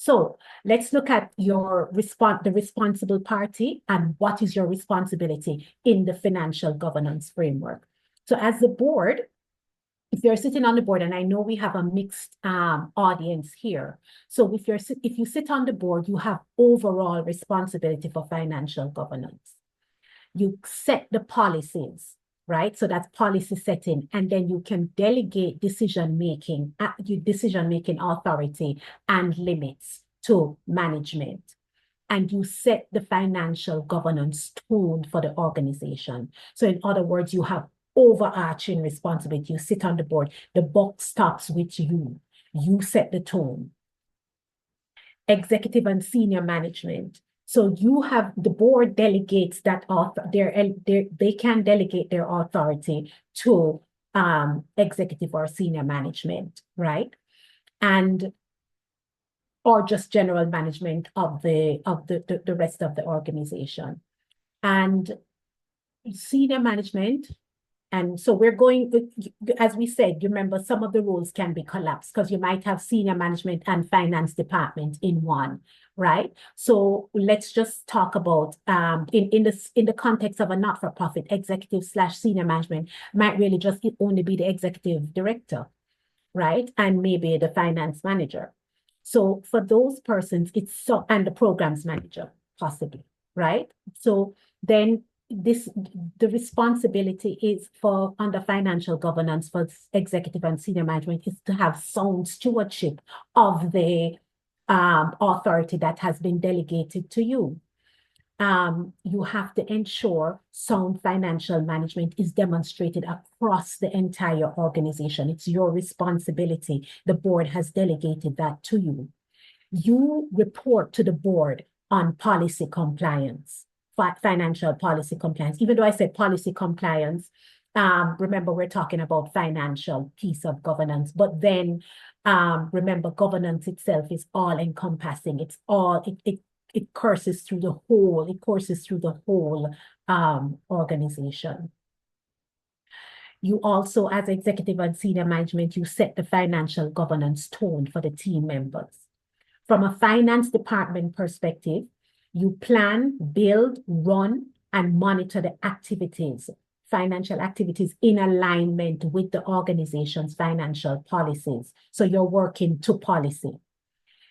So let's look at the responsible party and what is your responsibility in the financial governance framework. So as the board, if you're sitting on the board, and I know we have a mixed audience here. So if you sit on the board, you have overall responsibility for financial governance. You set the policies, right? So that's policy setting, and then you can delegate decision-making authority and limits to management. And you set the financial governance tone for the organization. So in other words, you have overarching responsibility. You sit on the board, the buck stops with you. You set the tone. Executive and senior management. So you have the board delegates that they can delegate their authority to executive or senior management, right? Or just general management of the rest of the organization. And senior management. And so we're going, as we said, you remember some of the roles can be collapsed because you might have senior management and finance department in one, right? So let's just talk about in the context of a not-for-profit, executive/senior management might really just only be the executive director, right? And maybe the finance manager. So for those persons, and the programs manager, possibly, right? So then the responsibility is for under financial governance for executive and senior management is to have sound stewardship of the authority that has been delegated to you. You have to ensure sound financial management is demonstrated across the entire organization. It's your responsibility. The board has delegated that to you. You report to the board on policy compliance, financial policy compliance. Even though I said policy compliance, remember we're talking about financial piece of governance, but then remember governance itself is all encompassing. It courses through the whole organization. You also, as executive and senior management, you set the financial governance tone for the team members. From a finance department perspective, you plan, build, run, and monitor the activities, financial activities in alignment with the organization's financial policies. So you're working to policy.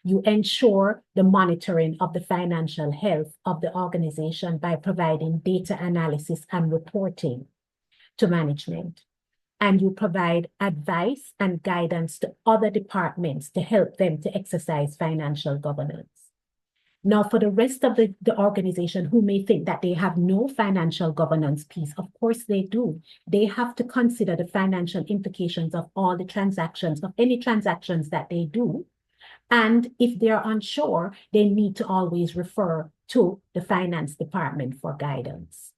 You ensure the monitoring of the financial health of the organization by providing data analysis and reporting to management. And you provide advice and guidance to other departments to help them to exercise financial governance. Now, for the rest of the organization who may think that they have no financial governance piece, of course they do. They have to consider the financial implications of all the transactions, of any transactions that they do. And if they're unsure, they need to always refer to the finance department for guidance.